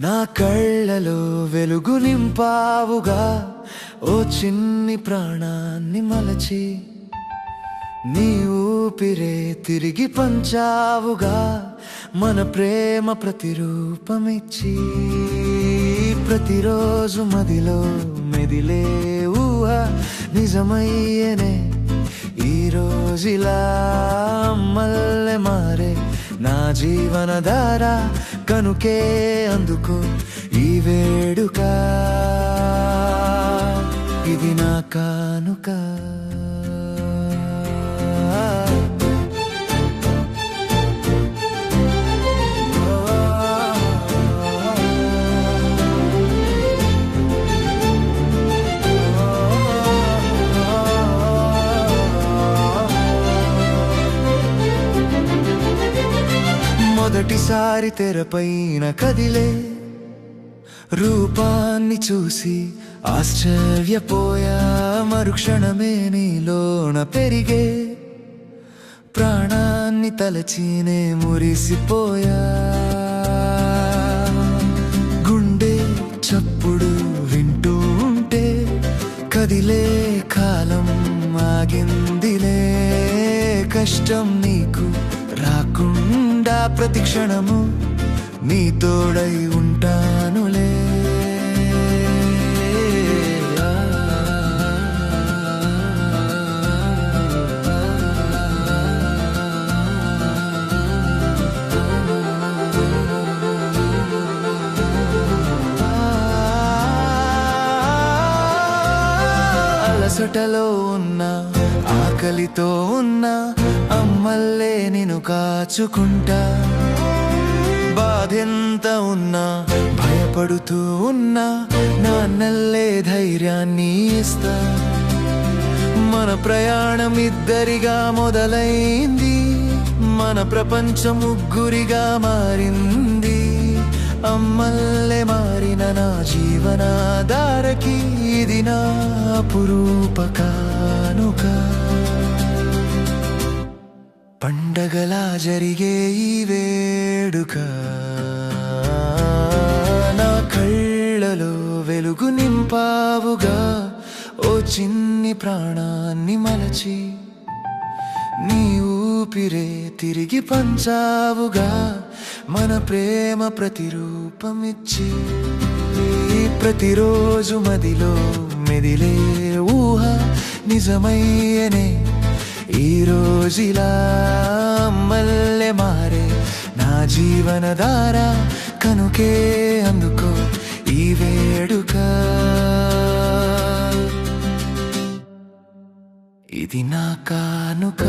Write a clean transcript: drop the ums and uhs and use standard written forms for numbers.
నా కళ్ళలో వెలుగు నింపావుగా, ఓ చిన్ని ప్రాణాన్ని మలచి నీ ఊపిరే తిరిగి పంచావుగా, మన ప్రేమ ప్రతిరూపమిచ్చి. ప్రతిరోజు మదిలో మెదిలే ఊహ నిజమయ్యేనే ఈ రోజులా. మల్లె మారే నా జీవనధార కనుకే అందుకో ఈ వేడుక, ఇది నా కానుక. మొదటిసారి తెరపైన కదిలే రూపాన్ని చూసి ఆశ్చర్యపోయా, మరుక్షణమే నీలోన పెరిగే ప్రాణాన్ని తలచినే మురిసిపోయా. గుండె చప్పుడు వింటూ ఉంటే కదిలే కాలం ఆగిందిలే. కష్టం నీకు రాకుండా ప్రతి క్షణము నీ తోడై ఉంటానులే. అలసటలో ఉన్నా ఆకలితో ఉన్నా అమ్మల్లే నిన్ను కాచుకుంటా. బాధెంత ఉన్నా భయపడుతూ ఉన్నా నాన్నల్లే ధైర్యాన్ని ఇస్తా. మన ప్రయాణం ఇద్దరిగా మొదలైంది, మన ప్రపంచం ముగ్గురిగా మారింది. అమ్మల్లే మారిన నా జీవనాధారకి ఇది నా అపురూప కానుక. పండగలా జరిగే ఈ వేడుక నా కళ్ళలో వెలుగు నింపావుగా, ఓ చిన్ని ప్రాణాన్ని మలచి నీ ఊపిరే తిరిగి పంచావుగా, మన ప్రేమ ప్రతిరూపమిచ్చి. ప్రతిరోజు మదిలో మెదిలే ఊహ నిజమయ్యేనే ఈ రోజులా. మల్లె మారే నా జీవనధార కనుకే అందుకో ఈ వేడుక, ఇది నా కానుక.